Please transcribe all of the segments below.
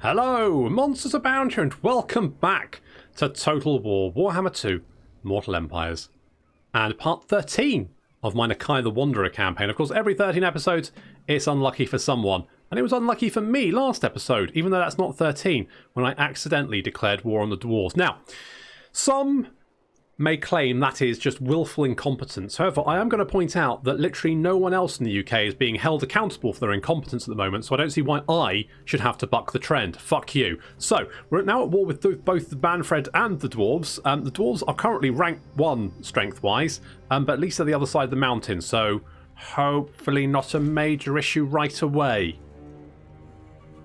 Hello, Monsters Abound here, and welcome back to Total War Warhammer 2 Mortal Empires and part 13 of my Nakai the Wanderer campaign. Of course, every 13 episodes it's unlucky for someone, and it was unlucky for me last episode, even though that's not 13, when I accidentally declared war on the dwarves. Now, some may claim that is just willful incompetence. However, I am going to point out that literally no one else in the UK is being held accountable for their incompetence at the moment, so I don't see why I should have to buck the trend. Fuck you. So, we're now at war with both the Manfred and the dwarves. The dwarves are currently rank 1 strength-wise, but at least they're the other side of the mountain, so hopefully not a major issue right away.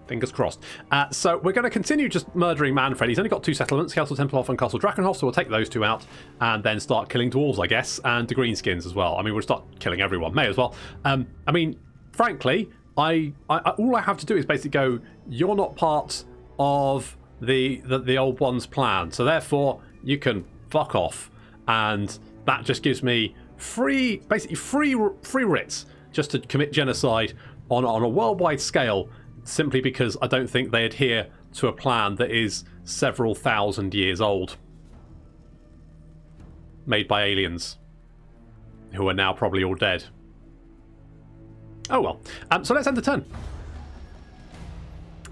Fingers crossed. So we're going to continue just murdering Manfred. He's only got 2 settlements, Castle Tempelhof and Castle Drakenhof, so we'll take those 2 out and then start killing dwarves, I guess, and the greenskins as well. I mean, we'll start killing everyone. May as well. I mean, frankly, all I have to do is basically go, you're not part of the old one's plan, so therefore you can fuck off. And that just gives me free writs just to commit genocide on a worldwide scale, simply because I don't think they adhere to a plan that is several thousand years old. Made by aliens, who are now probably all dead. Oh well. So let's end the turn.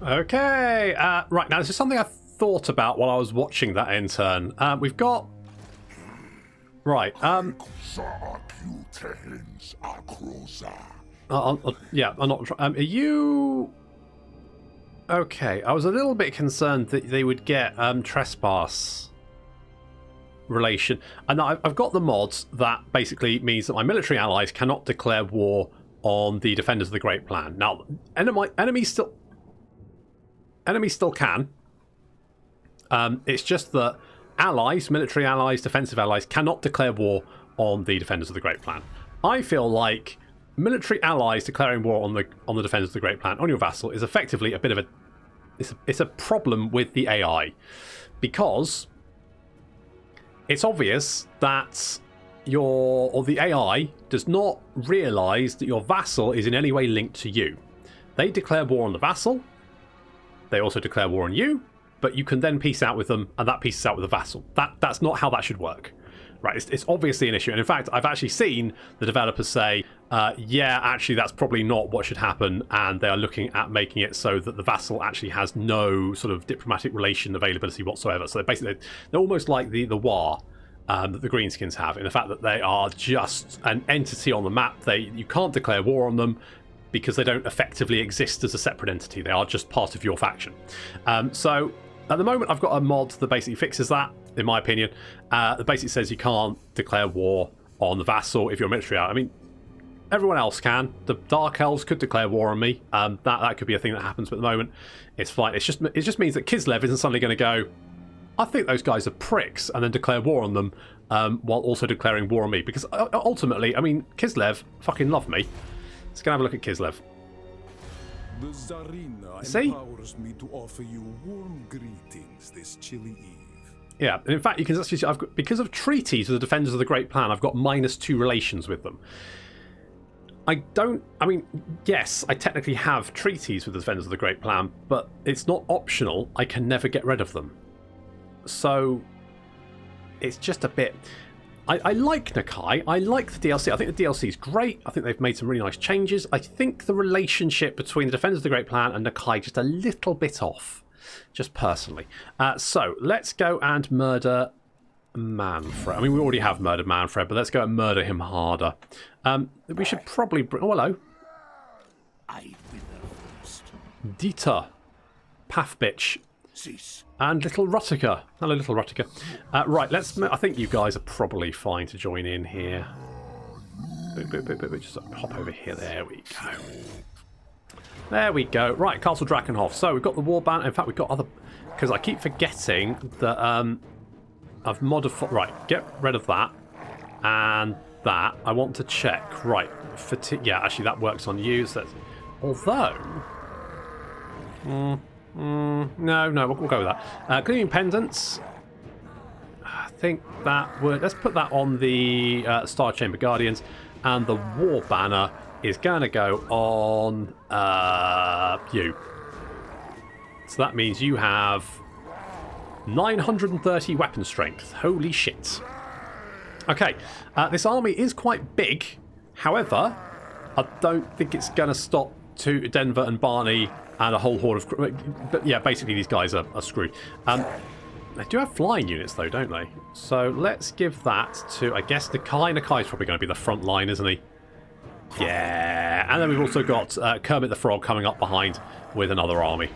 Okay. Right, now this is something I thought about while I was watching that end turn. We've got... Right. Yeah, I'm not... are you... Okay, I was a little bit concerned that they would get trespass relation. And I've got the mods that basically means that my military allies cannot declare war on the defenders of the Great Plan. Now, enemies still can. It's just that allies, military allies, defensive allies, cannot declare war on the defenders of the Great Plan. I feel like military allies declaring war on the defenders of the Great Plan on your vassal is effectively a bit of a it's a problem with the AI, because it's obvious that the AI does not realise that your vassal is in any way linked to you. They declare war on the vassal, they also declare war on you, but you can then peace out with them, and that peaces out with the vassal. That's not how that should work. Right, it's obviously an issue, and in fact, I've actually seen the developers say, yeah, actually, that's probably not what should happen, and they are looking at making it so that the vassal actually has no sort of diplomatic relation availability whatsoever. So they're almost like the War that the greenskins have, in the fact that they are just an entity on the map. You can't declare war on them because they don't effectively exist as a separate entity. They are just part of your faction. So at the moment, I've got a mod that basically fixes that, in my opinion. That basically says you can't declare war on the vassal if you're a military out. I mean, everyone else can. The Dark Elves could declare war on me. That could be a thing that happens, but at the moment, it's fine. It just means that Kislev isn't suddenly going to go, I think those guys are pricks, and then declare war on them, while also declaring war on me. Because ultimately, I mean, Kislev fucking love me. Let's go have a look at Kislev. The Tsarina empowers me to offer you warm greetings this chilly eve. Yeah, and in fact, you can actually see, because of treaties with the Defenders of the Great Plan, I've got -2 relations with them. I mean, yes, I technically have treaties with the Defenders of the Great Plan, but it's not optional. I can never get rid of them. So, it's just a bit... I like Nakai. I like the DLC. I think the DLC is great. I think they've made some really nice changes. I think the relationship between the Defenders of the Great Plan and Nakai just a little bit off. Just personally. So, let's go and murder Manfred. I mean, we already have murdered Manfred, but let's go and murder him harder. We should probably... Oh, hello. Dieter. Pathbitch. And Little Ruttiker. Hello, Little Ruttiker. Right, I think you guys are probably fine to join in here. Just hop over here. There we go. There we go. Right, Castle Drakenhof. So we've got the warband. In fact, we've got other... Because I keep forgetting that I've modified... Right, get rid of that. And that. I want to check. Right. Yeah, actually, that works on you. So although... no, we'll go with that. Gleaming Pendants. I think that would... Let's put that on the Star Chamber Guardians. And the War Banner is going to go on you. So that means you have 930 weapon strength. Holy shit. Okay, this army is quite big. However, I don't think it's going to stop to Denver and Barney and a whole horde of... But yeah, basically these guys are screwed. They do have flying units though, don't they? So let's give that to, I guess, Nakai. Nakai's probably going to be the front line, isn't he? Yeah. And then we've also got Kermit the Frog coming up behind with another army.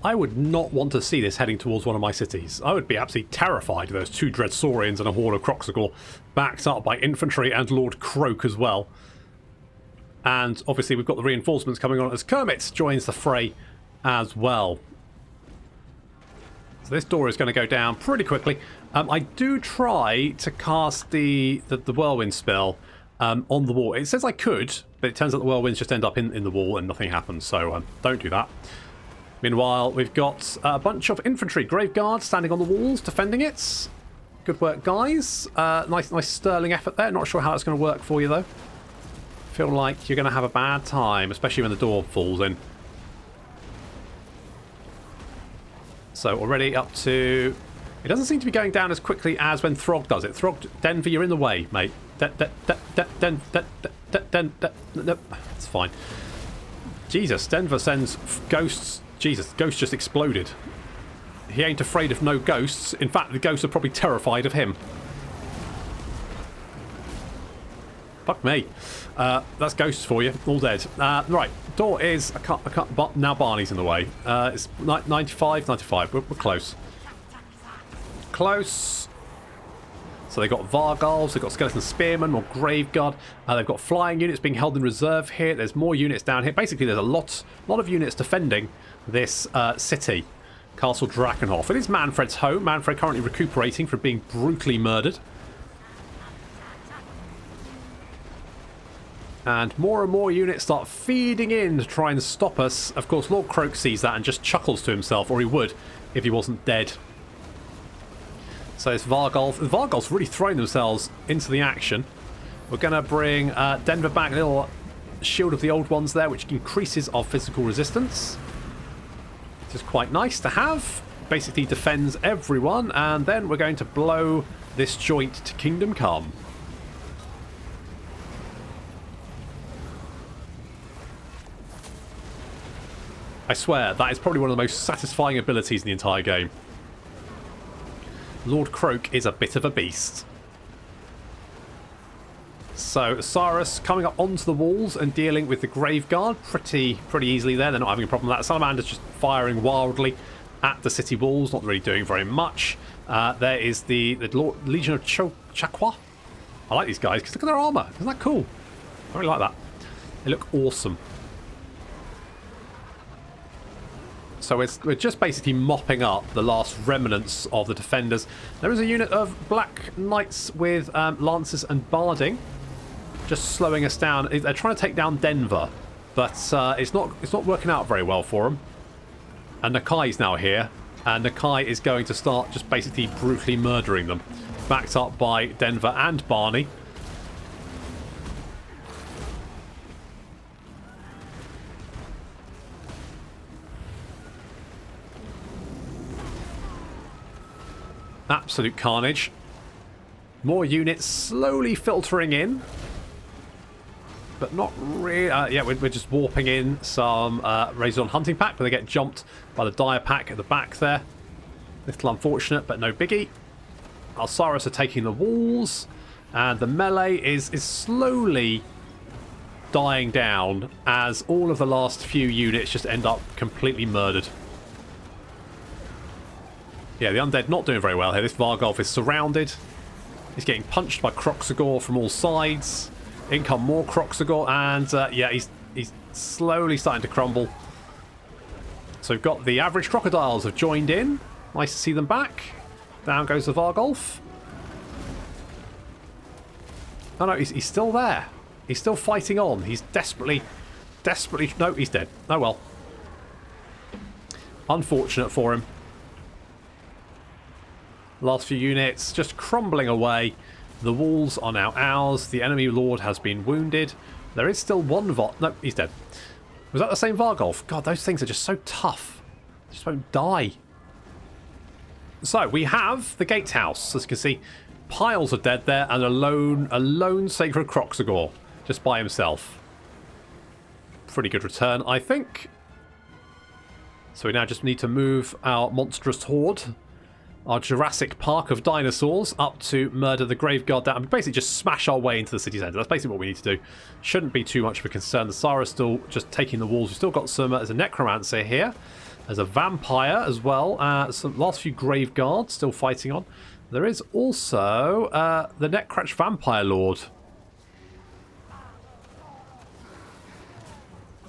I would not want to see this heading towards one of my cities. I would be absolutely terrified of those 2 Dreadsaurians and a horde of Kroxigor backed up by infantry and Lord Croak as well. And obviously we've got the reinforcements coming on as Kermit joins the fray as well. So this door is going to go down pretty quickly. I do try to cast the whirlwind spell on the wall. It says I could, but it turns out the whirlwinds just end up in the wall and nothing happens, so don't do that. Meanwhile, we've got a bunch of infantry, grave guards standing on the walls, defending it. Good work, guys. Nice sterling effort there. Not sure how it's going to work for you, though. Feel like you're going to have a bad time, especially when the door falls in. So already up to... It doesn't seem to be going down as quickly as when Throg does it. Throg, Denver, you're in the way, mate. It's fine. Jesus, Denver sends ghosts... Jesus, ghosts just exploded. He ain't afraid of no ghosts. In fact, the ghosts are probably terrified of him. Fuck me. That's ghosts for you. All dead. Right. Door is... I can't... Now Barney's in the way. It's 95. We're close. Close. So they've got Vargulfs, they've got Skeleton Spearmen, more Graveguard. They've got flying units being held in reserve here. There's more units down here. Basically, there's a lot of units defending this city, Castle Drakenhof. It is Manfred's home. Manfred currently recuperating from being brutally murdered. And more units start feeding in to try and stop us. Of course, Lord Croak sees that and just chuckles to himself, or he would if he wasn't dead. So it's Vargulf. The Vargulf's really throwing themselves into the action. We're going to bring Denver back, a little shield of the old ones there, which increases our physical resistance. Which is quite nice to have. Basically defends everyone, and then we're going to blow this joint to Kingdom Come. I swear, that is probably one of the most satisfying abilities in the entire game. Lord Croak is a bit of a beast. So, Cyrus coming up onto the walls and dealing with the Graveguard pretty easily there. They're not having a problem with that. Salamander's just firing wildly at the city walls, not really doing very much. There is the Legion of Chaqua. I like these guys because look at their armour. Isn't that cool? I really like that. They look awesome. So we're just basically mopping up the last remnants of the defenders. There is a unit of Black Knights with Lancers and Barding, just slowing us down. They're trying to take down Denver, but it's not working out very well for them. And Nakai's now here, and Nakai is going to start just basically brutally murdering them, backed up by Denver and Barney. Absolute carnage. More units slowly filtering in. But not really... yeah, we're just warping in some Razor Hunting Pack, but they get jumped by the Dire Pack at the back there. Little unfortunate, but no biggie. Alsaris are taking the walls. And the melee is slowly dying down as all of the last few units just end up completely murdered. Yeah, the undead not doing very well here. This Vargulf is surrounded. He's getting punched by Kroxigor from all sides. In come more Kroxigor, and yeah, he's slowly starting to crumble. So we've got the average crocodiles have joined in. Nice to see them back. Down goes the Vargulf. Oh no, he's still there. He's still fighting on. He's desperately... No, he's dead. Oh well. Unfortunate for him. Last few units just crumbling away. The walls are now ours. The enemy lord has been wounded. There is still one No, he's dead. Was that the same Vargolf? God, those things are just so tough. They just won't die. So, we have the gatehouse. As you can see, piles of dead there, and a lone Sacred Croxagore just by himself. Pretty good return, I think. So we now just need to move our monstrous horde, our Jurassic Park of dinosaurs, up to murder the Graveguard down and basically just smash our way into the city centre. That's basically what we need to do. Shouldn't be too much of a concern. The Sara's still just taking the walls. We've still got some, there's a Necromancer here. There's a Vampire as well. Some last few Graveguards still fighting on. There is also the Netcratch Vampire Lord.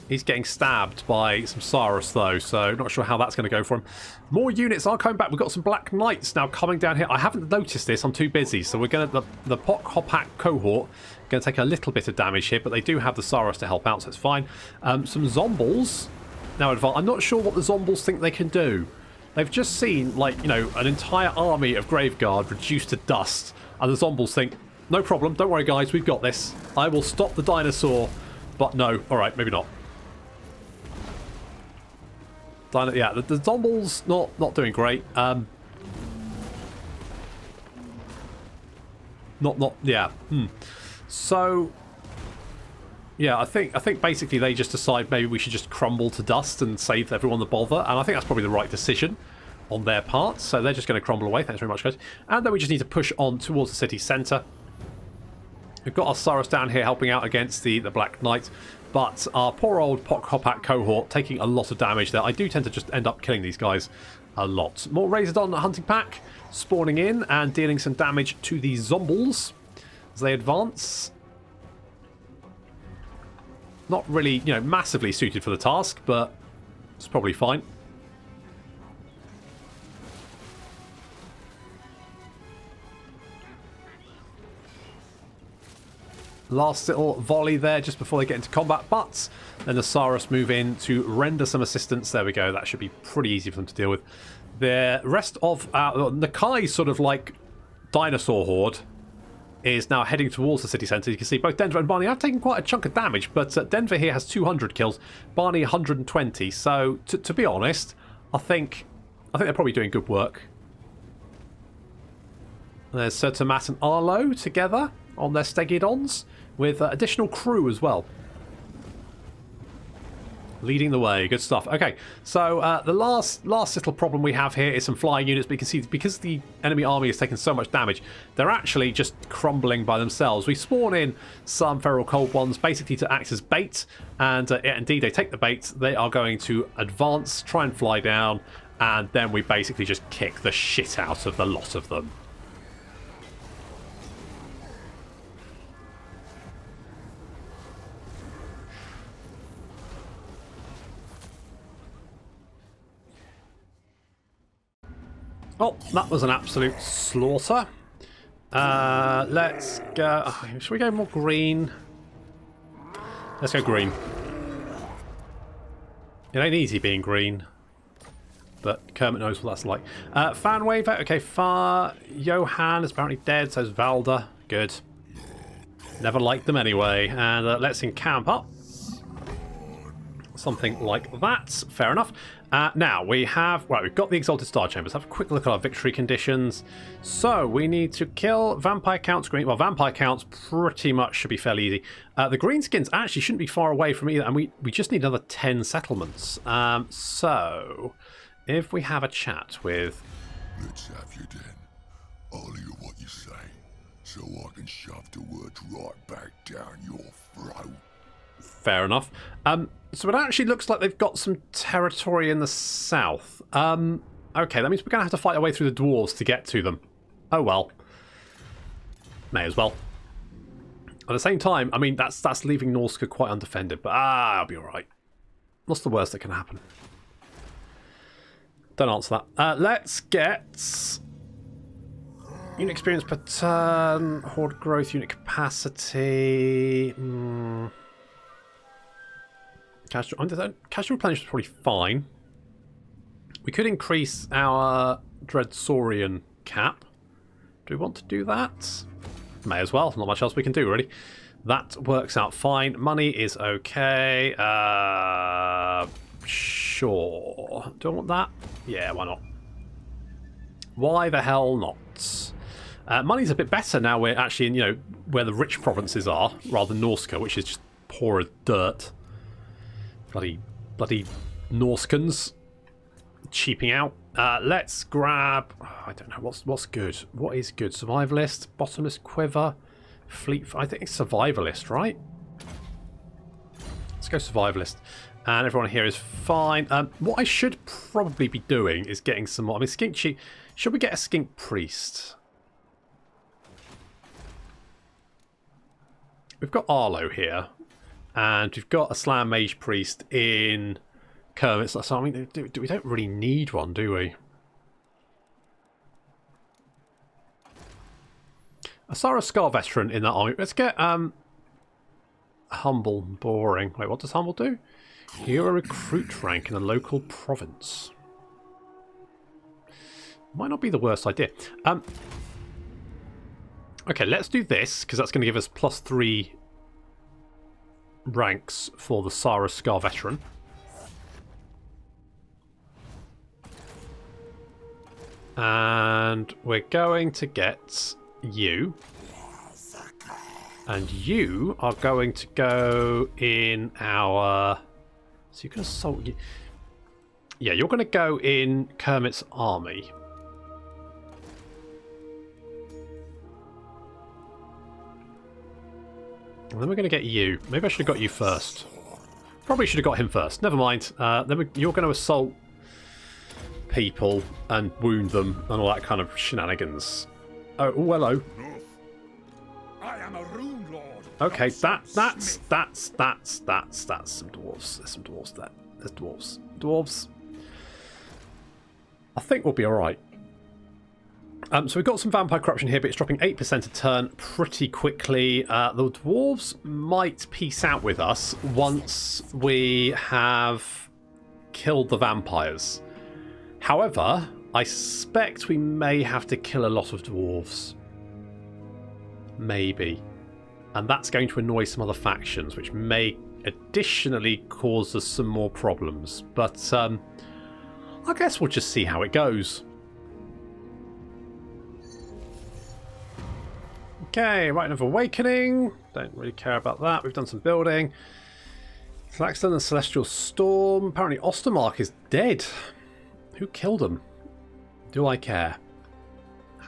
He's getting stabbed by some Saurus though, so not sure how that's going to go for him. More units are coming back. We've got some Black Knights now coming down here. I haven't noticed this. I'm too busy. So we're going to... The Pock-Hopak cohort going to take a little bit of damage here, but they do have the Saurus to help out, so it's fine. Some Zombles now advance. I'm not sure what the Zombles think they can do. They've just seen, like, you know, an entire army of Graveguard reduced to dust, and the Zombles think, no problem, don't worry guys, we've got this. I will stop the dinosaur, but no. Alright, maybe not. Yeah, the Zombles not doing great. Yeah. So yeah, I think basically they just decide maybe we should just crumble to dust and save everyone the bother, and I think that's probably the right decision on their part. So they're just going to crumble away. Thanks very much, guys. And then we just need to push on towards the city centre. We've got our Saurus down here helping out against the Black Knight, but our poor old Pock-Hopak cohort taking a lot of damage there. I do tend to just end up killing these guys a lot. More Razordon hunting pack spawning in and dealing some damage to the Zombles as they advance. Not really, you know, massively suited for the task, but it's probably fine. Last little volley there just before they get into combat, but then the Saurus move in to render some assistance. There we go. That should be pretty easy for them to deal with. The rest of Nakai's sort of like dinosaur horde is now heading towards the city centre. You can see both Denver and Barney have taken quite a chunk of damage, but Denver here has 200 kills, Barney 120. So to be honest, I think they're probably doing good work. There's Sir Tomat and Arlo together on their Stegidons, with additional crew as well. Leading the way. Good stuff. Okay, so the last little problem we have here is some flying units, but you can see because the enemy army has taken so much damage, they're actually just crumbling by themselves. We spawn in some feral cold ones basically to act as bait, and indeed they take the bait. They are going to advance, try and fly down, and then we basically just kick the shit out of the lot of them. Oh, that was an absolute slaughter. Let's go... should we go more green? Let's go green. It ain't easy being green, but Kermit knows what that's like. Fan Waver, okay, Johan is apparently dead, so is Valda. Good. Never liked them anyway. And let's encamp up. Something like that. Fair enough. Now, we have... Right, we've got the Exalted Star Chambers. Have a quick look at our victory conditions. So, we need to kill Vampire Counts Green. Well, Vampire Counts pretty much should be fairly easy. The Greenskins actually shouldn't be far away from either, and we just need another 10 settlements. So, if we have a chat with... Let's have you then. I'll hear what you say, so I can shove the words right back down your throat. Fair enough. So it actually looks like they've got some territory in the south. Okay, that means we're going to have to fight our way through the dwarves to get to them. Oh well. May as well. At the same time, I mean, that's leaving Norska quite undefended, but I'll be alright. What's the worst that can happen? Don't answer that. Let's get... Unit experience per turn, horde growth, unit capacity... Casual replenish is probably fine. We could increase our Dreadsaurian cap. Do we want to do that? May as well. Not much else we can do, really. That works out fine. Money is okay. Sure. Do I want that? Yeah, why not? Why the hell not? Money's a bit better now we're actually in, you know, where the rich provinces are, rather than Norska, which is just poor as dirt. Bloody Norskans. Cheaping out. Let's grab... I don't know, what's good? What is good? Survivalist, bottomless quiver, fleet... I think it's survivalist, right? Let's go survivalist. And everyone here is fine. What I should probably be doing is getting some more... I mean, skink chief... Should we get a skink priest? We've got Arlo here. And we've got a slam mage priest in Kermit. So, I mean, we don't really need one, do we? A Sarah Scar veteran in that army. Let's get Humble and boring. Wait, what does Humble do? Hero recruit rank in a local province. Might not be the worst idea. Okay, let's do this, because that's going to give us +3 ranks for the Sarah Scar veteran. And we're going to get you. And you are going to go in our... So you can assault... Yeah, you're going to go in Kermit's army. And then we're going to get you. Maybe I should have got you first. Probably should have got him first. Never mind. You're going to assault people and wound them and all that kind of shenanigans. Oh, hello. I am a rune lord. Okay, that's some dwarves. There's some dwarves there. There's dwarves. Dwarves. I think we'll be alright. So we've got some vampire corruption here, but it's dropping 8% a turn pretty quickly. The dwarves might peace out with us once we have killed the vampires. However, I suspect we may have to kill a lot of dwarves. Maybe. And that's going to annoy some other factions, which may additionally cause us some more problems. But I guess we'll just see how it goes. Okay, Rite of Awakening. Don't really care about that. We've done some building. Flaxton and Celestial Storm. Apparently Ostermark is dead. Who killed him? Do I care?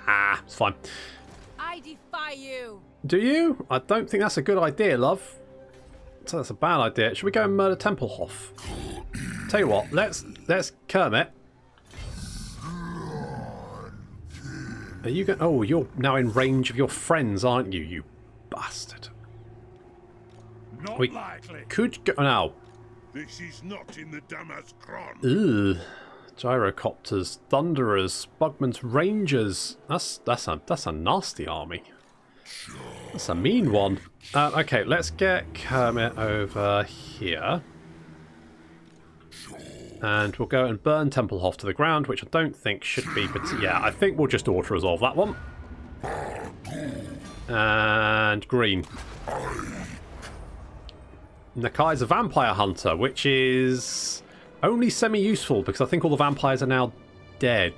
Ah, it's fine. I defy you. Do you? I don't think that's a good idea, love. So that's a bad idea. Should we go and murder Templehof? Tell you what, let's Kermit. Are you going? Oh, you're now in range of your friends, aren't you? You bastard. Not We likely. could go now. This is not in the Damaskron. Ugh. Gyrocopters, Thunderers, Bugman's Rangers. That's a nasty army. That's a mean one. Okay, let's get Kermit over here. And we'll go and burn Templehof to the ground, which I don't think should be... But yeah, I think we'll just auto-resolve that one. And green. Nakai's a vampire hunter, which is only semi-useful because I think all the vampires are now dead.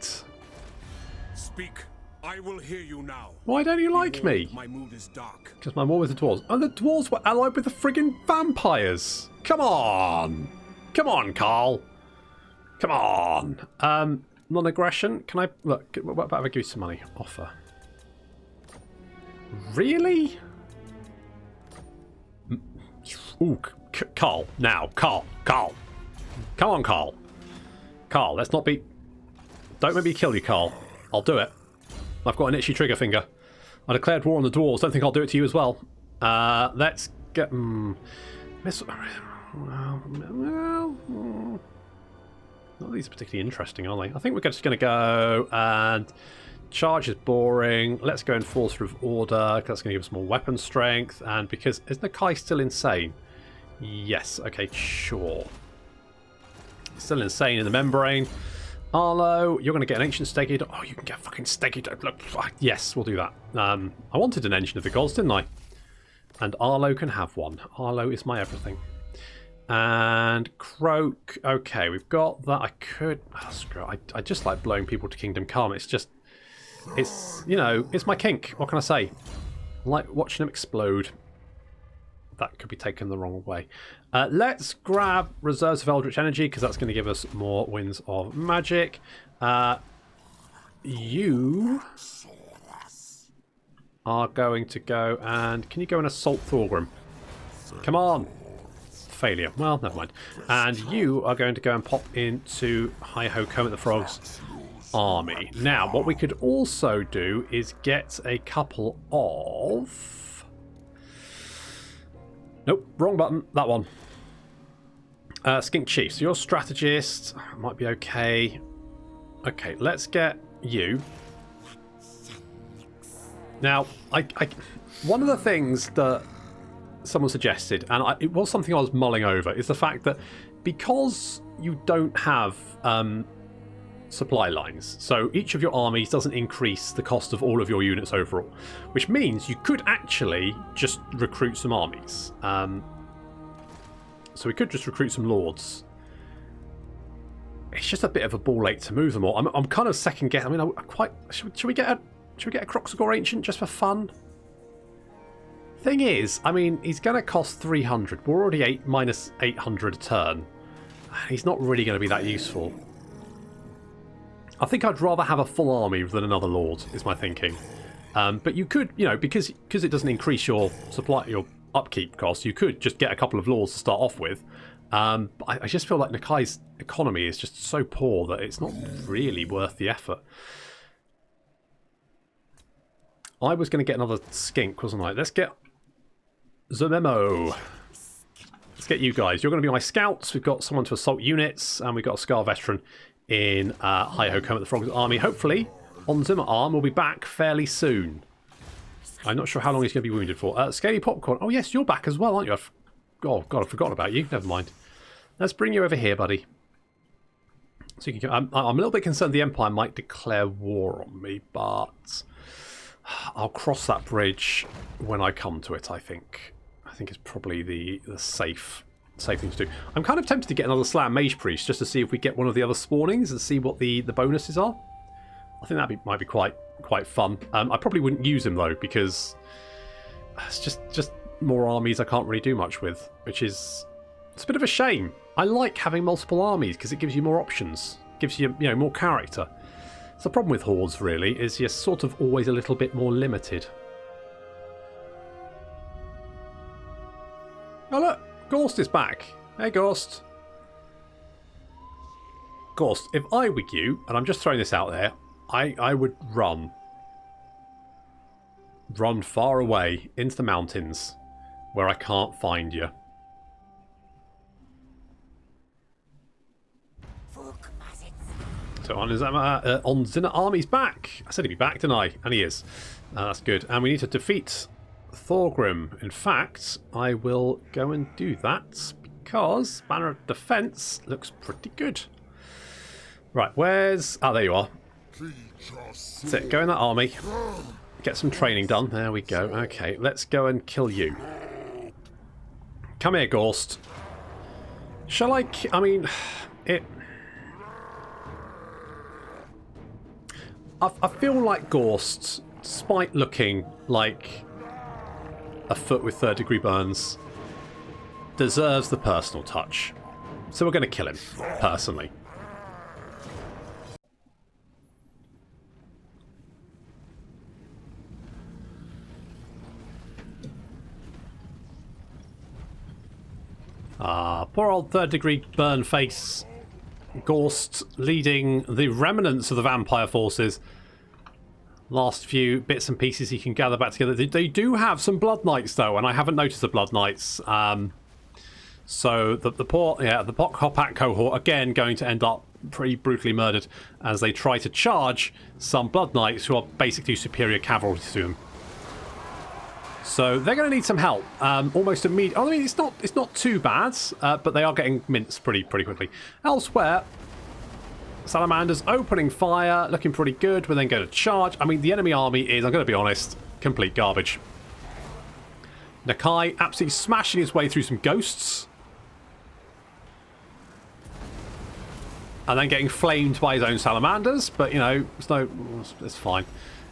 Speak. I will hear you now. Why don't you like me? My mood is dark. Because I'm more with the dwarves. And the dwarves were allied with the friggin' vampires. Come on. Come on, Carl. Come on. Non-aggression. Can I... Look, what about if I give you some money? Offer. Really? Ooh, Carl. Now. Carl. Come on, Carl. Carl, let's not be... Don't make me kill you, Carl. I'll do it. I've got an itchy trigger finger. I declared war on the dwarves. Don't think I'll do it to you as well. Let's get... Not these are particularly interesting, are they? I think we're just going to go and... Charge is boring. Let's go and force through order, because that's going to give us more weapon strength. And because... Is Nakai still insane? Yes. Okay, sure. Still insane in the membrane. Arlo, you're going to get an ancient steady. Oh, you can get fucking steady. Look, yes, we'll do that. I wanted an engine of the gods, didn't I? And Arlo can have one. Arlo is my everything. And Croak. Okay, we've got that. I could. Oh, screw it. I just like blowing people to Kingdom Come. It's just. It's, you know, it's my kink. What can I say? I like watching them explode. That could be taken the wrong way. Let's grab reserves of Eldritch Energy because that's going to give us more winds of magic. You are going to go and... Can you go and assault Thorgrim? Come on. Failure. Well, never mind. And you are going to go and pop into Hi-Ho Kermit the Frog's army. Now, what we could also do is get a couple of... Nope, wrong button. That one. Skink Chief. So you're strategist. Might be okay. Okay, let's get you. Now, one of the things that someone suggested, and it was something I was mulling over, is the fact that because you don't have supply lines, so each of your armies doesn't increase the cost of all of your units overall, which means you could actually just recruit some armies. So we could just recruit some lords. It's just a bit of a ball ache to move them all. I'm kind of second guessing. I mean, should we get a Croxagore Ancient just for fun? Thing is, I mean, he's going to cost 300. We're already minus 800 a turn. He's not really going to be that useful. I think I'd rather have a full army than another lord, is my thinking. But you could, you know, because it doesn't increase your upkeep costs, you could just get a couple of lords to start off with. I just feel like Nakai's economy is just so poor that it's not really worth the effort. I was going to get another skink, wasn't I? Let's get the memo. Let's get you guys. You're going to be my scouts. We've got someone to assault units, and we've got a Scar veteran in Hi-Ho Kermit the Frog's army. Hopefully, on Zimmer Arm, we'll be back fairly soon. I'm not sure how long he's going to be wounded for. Scaly Popcorn. Oh, yes, you're back as well, aren't you? Oh, God, I've forgotten about you. Never mind. Let's bring you over here, buddy. So you can. I'm a little bit concerned the Empire might declare war on me, but I'll cross that bridge when I come to it, I think. I think it's probably the safe thing to do. I'm kind of tempted to get another Slayer Mage Priest just to see if we get one of the other spawnings and see what the bonuses are. I think that might be quite fun. I probably wouldn't use him though because it's just more armies I can't really do much with, which is it's a bit of a shame. I like having multiple armies because it gives you more options, gives you more character. So the problem with hordes really is you're sort of always a little bit more limited. Oh look, Gorst is back. Hey Gorst. Gorst, if I were you, and I'm just throwing this out there, I would run. Run far away into the mountains where I can't find you. So on Zinner Army's back. I said he'd be back, didn't I? And he is. That's good. And we need to defeat Thorgrim. In fact, I will go and do that because Banner of Defense looks pretty good. Right, where's... Oh, there you are. That's it. Go in that army. Get some training done. There we go. Okay, let's go and kill you. Come here, Gorst. Shall I... I mean, it... I feel like Gorst, despite looking like a foot with third-degree burns, deserves the personal touch. So we're going to kill him, personally. Poor old third-degree burn face. Gorst leading the remnants of the vampire forces. Last few bits and pieces he can gather back together. They do have some Blood Knights though, and I haven't noticed the Blood Knights. So the Hopak cohort again going to end up pretty brutally murdered as they try to charge some Blood Knights who are basically superior cavalry to them. So they're going to need some help almost immediately. I mean, it's not too bad, but they are getting minced pretty quickly. Elsewhere, Salamanders opening fire, looking pretty good. We're then going to charge. I mean, the enemy army is, I'm going to be honest, complete garbage. Nakai absolutely smashing his way through some ghosts. And then getting flamed by his own salamanders. But, you know, it's fine.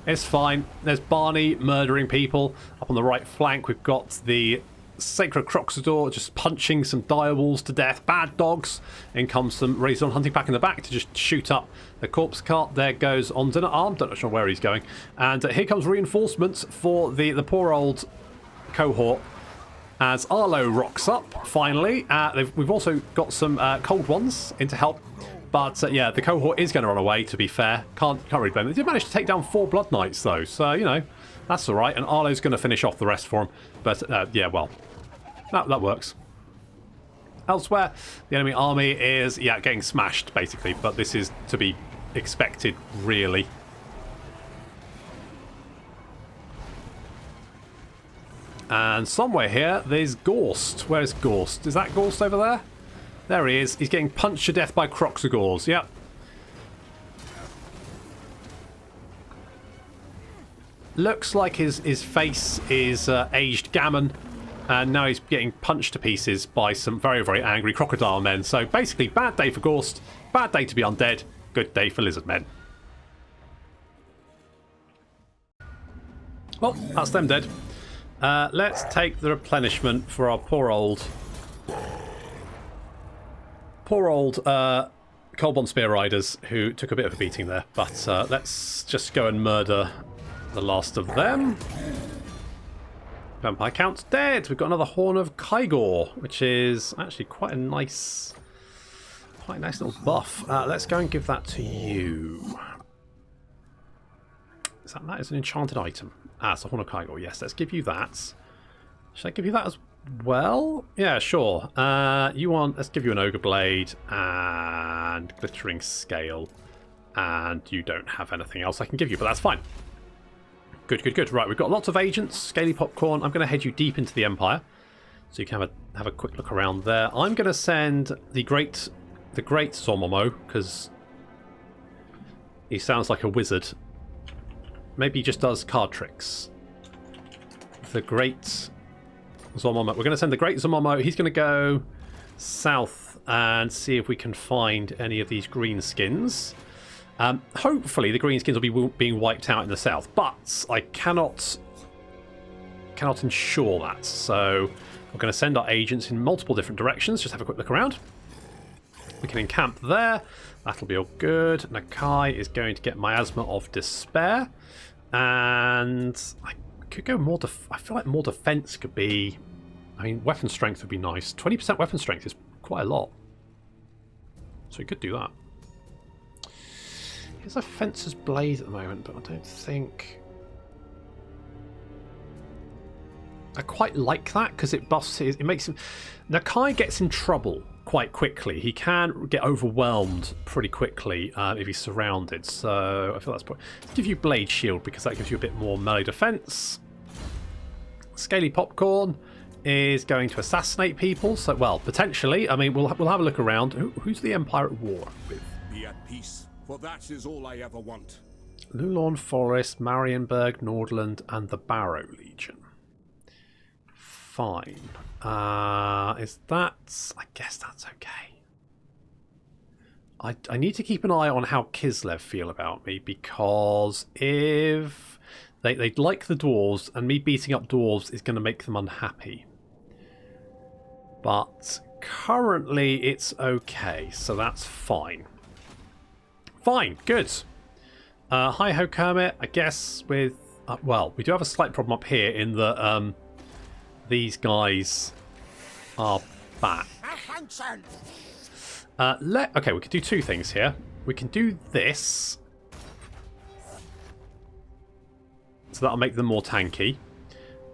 It's fine. There's Barney murdering people. Up on the right flank, we've got the Sacred Croxador just punching some direwolves to death. Bad dogs. In comes some Razor hunting back in the back to just shoot up the corpse cart. There goes on dinner arm. Don't know where he's going. And here comes reinforcements for the poor old cohort as Arlo rocks up finally. We've also got some cold ones in to help. But yeah, the cohort is going to run away, to be fair. Can't really blame them. They did manage to take down 4 Blood Knights, though. So, you know, that's all right. And Arlo's going to finish off the rest for him. But, yeah, well, that works. Elsewhere, the enemy army is, yeah, getting smashed, basically. But this is to be expected, really. And somewhere here, there's Gorst. Where's Gorst? Is that Gorst over there? There he is. He's getting punched to death by Croxagors. Yep. Looks like his face is aged gammon. And now he's getting punched to pieces by some very, very angry crocodile men. So basically, bad day for Gorst. Bad day to be undead. Good day for lizard men. Well, that's them dead. Let's take the replenishment for our poor old Cold Spear Riders who took a bit of a beating there. But let's just go and murder the last of them. Vampire count's dead. We've got another Horn of Kygor, which is actually quite a nice little buff. Let's go and give that to you. That is an enchanted item. It's a Horn of Kygor. Yes, let's give you that. Should I give you that as well? Yeah, sure. Let's give you an Ogre Blade and Glittering Scale. And you don't have anything else I can give you, but that's fine. Good, good, good. Right, we've got lots of agents. Scaly Popcorn. I'm going to head you deep into the Empire. So you can have a quick look around there. I'm going to send the great Zomomo, because he sounds like a wizard. Maybe he just does card tricks. The great Zomomo. We're going to send the great Zomomo. He's going to go south and see if we can find any of these green skins. Hopefully the green skins will be being wiped out in the south, but I cannot ensure that. So we're going to send our agents in multiple different directions. Just have a quick look around. We can encamp there. That'll be all good. Nakai is going to get Miasma of Despair. And I could go more... I feel like more defense could be... I mean, weapon strength would be nice. 20% weapon strength is quite a lot. So we could do that. Here's a Fencer's Blade at the moment, but I don't think... I quite like that, because it buffs his... It makes him... Nakai gets in trouble quite quickly. He can get overwhelmed pretty quickly if he's surrounded. So I feel that's probably... Let's give you Blade Shield, because that gives you a bit more melee defense. Scaly Popcorn is going to assassinate people. So, well, potentially. I mean, we'll have a look around. Who's the Empire at war with? Be at peace, for that is all I ever want. Lulorn Forest, Marienburg, Nordland, and the Barrow Legion. Fine. Is that... I guess that's okay. I need to keep an eye on how Kislev feel about me, because if they like the dwarves, and me beating up dwarves is going to make them unhappy. But currently it's okay, so that's fine. Fine, good. Hi-ho Kermit, I guess with... well, we do have a slight problem up here in that these guys are back. Okay, we could do two things here. We can do this. So that'll make them more tanky.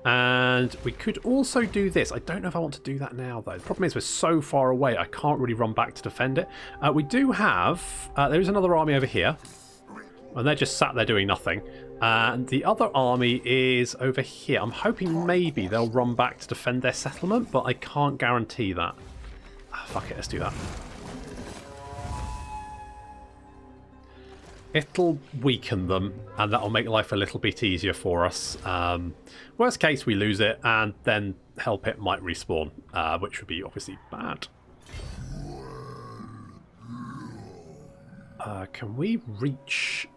And we could also do this. I don't know if I want to do that now, though. The problem is we're so far away, I can't really run back to defend it. We do have... there is another army over here. And they're just sat there doing nothing. And the other army is over here. I'm hoping maybe they'll run back to defend their settlement, but I can't guarantee that. Fuck it, let's do that. It'll weaken them, and that'll make life a little bit easier for us. Worst case, we lose it, and then Hell Pit might respawn, which would be obviously bad. Can we reach...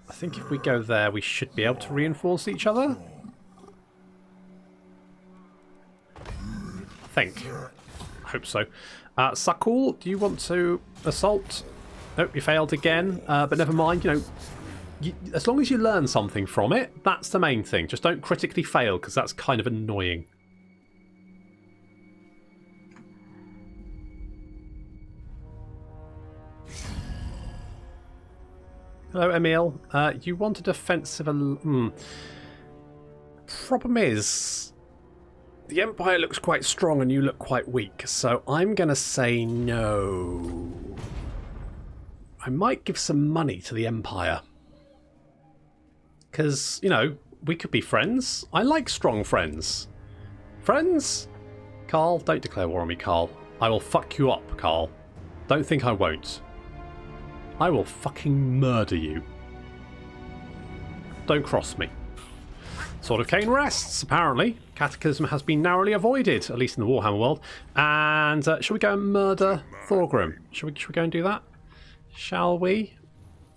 I think if we go there, we should be able to reinforce each other. I think. I hope so. Sakul, do you want to assault? Nope, you failed again. But never mind, as long as you learn something from it, that's the main thing. Just don't critically fail, because that's kind of annoying. Hello, Emil. You want a defensive... Problem is, the Empire looks quite strong and you look quite weak, so I'm going to say no. I might give some money to the Empire. Because, we could be friends. I like strong friends. Friends? Carl, don't declare war on me, Carl. I will fuck you up, Carl. Don't think I won't. I will fucking murder you. Don't cross me. Sword of Cain rests, apparently. Cataclysm has been narrowly avoided, at least in the Warhammer world. And shall we go and murder Thorgrim? Shall we go and do that? Shall we?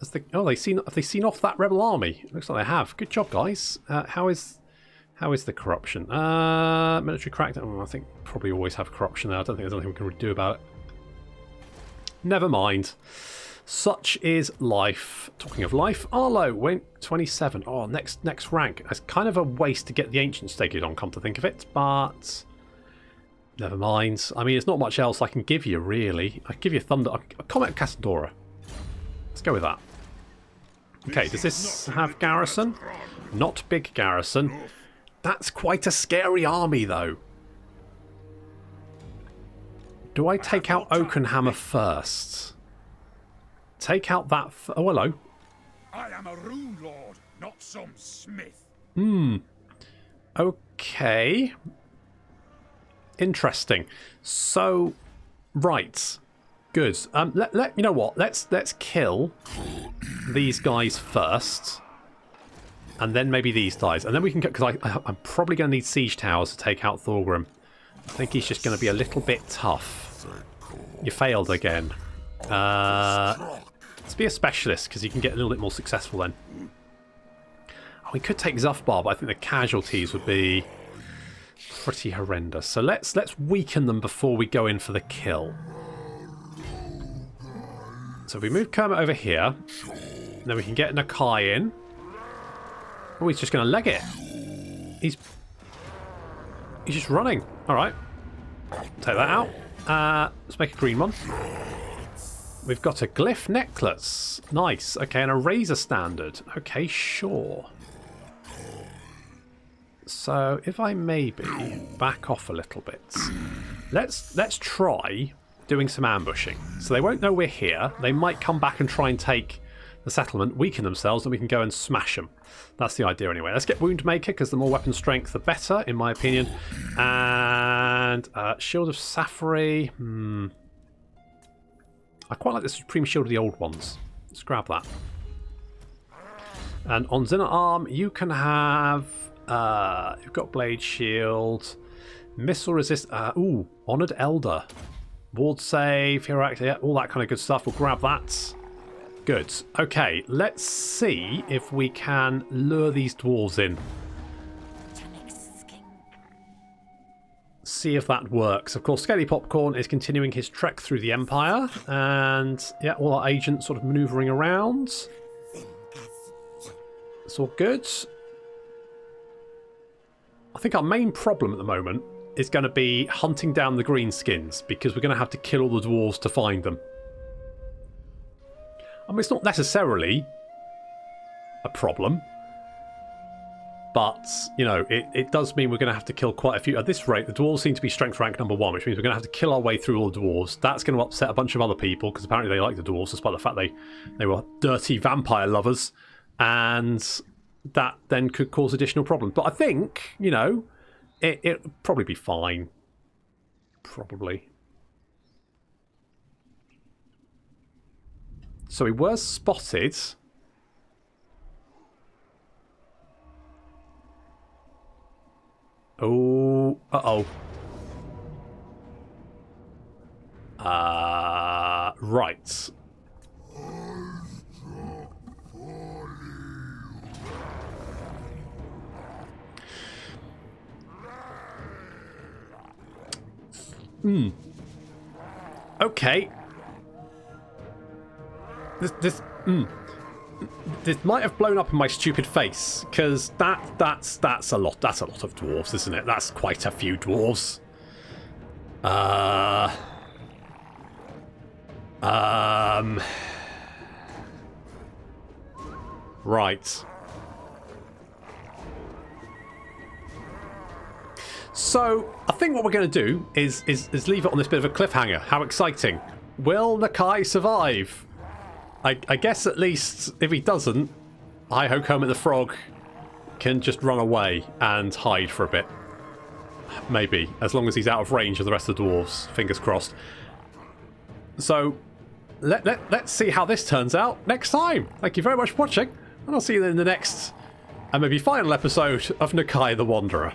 Have they seen off that rebel army? It looks like they have. Good job, guys. How is the corruption? Military crackdown. I think probably always have corruption there. I don't think there's anything we can really do about it. Never mind. Such is life. Talking of life, Arlo went 27. Oh, next rank. It's kind of a waste to get the Ancient stated on, come to think of it, but never mind. I mean, there's not much else I can give you, really. I can give you Thunder. A Comet Cassadora. Let's go with that. Okay, does this have garrison? Not big garrison. That's quite a scary army, though. Do I take out Oakenhammer first? Take out that... Oh, hello. I am a rune lord, not some smith. Okay. Interesting. So, right. Good. You know what? Let's kill these guys first, and then maybe these guys, and then we can... Because I'm probably going to need siege towers to take out Thorgrim. I think he's just going to be a little bit tough. You failed again. Let's be a specialist, because you can get a little bit more successful then. Oh, we could take Zufbar, but I think the casualties would be pretty horrendous. So let's weaken them before we go in for the kill. So if we move Kermit over here, then we can get Nakai in. Oh, he's just going to leg it. He's just running. All right. Take that out. Let's make a green one. We've got a glyph necklace. Nice. Okay, and a razor standard. Okay, sure. So if I maybe back off a little bit, let's try doing some ambushing. So they won't know we're here. They might come back and try and take the settlement, weaken themselves, and we can go and smash them. That's the idea anyway. Let's get Woundmaker, because the more weapon strength, the better, in my opinion. And Shield of Safari. I quite like the Supreme Shield of the old ones. Let's grab that. And on Zinner Arm, you can have... you've got Blade Shield, Missile Resist... Honoured Elder. Ward Save, Hero Act, yeah, all that kind of good stuff. We'll grab that. Good. Okay, let's see if we can lure these dwarves in. See if that works. Of course, Scaly Popcorn is continuing his trek through the Empire, and yeah, all our agents sort of maneuvering around. It's all good. I think our main problem at the moment is going to be hunting down the greenskins, because we're going to have to kill all the dwarves to find them. I mean, it's not necessarily a problem, but, it does mean we're going to have to kill quite a few. At this rate, the dwarves seem to be strength rank number 1, which means we're going to have to kill our way through all the dwarves. That's going to upset a bunch of other people, because apparently they like the dwarves, despite the fact they were dirty vampire lovers, and that then could cause additional problems. But I think, it'll probably be fine. Probably. So he was spotted. Oh, uh-oh. Right. Okay. This might have blown up in my stupid face, because that's a lot. That's a lot of dwarves, isn't it? That's quite a few dwarves. Right. So I think what we're going to do is leave it on this bit of a cliffhanger. How exciting! Will Nakai survive? I guess at least if he doesn't, Hi-Ho Kermit the Frog can just run away and hide for a bit. Maybe, as long as he's out of range of the rest of the dwarves. Fingers crossed. So let's see how this turns out next time. Thank you very much for watching, and I'll see you in the next and maybe final episode of Nakai the Wanderer.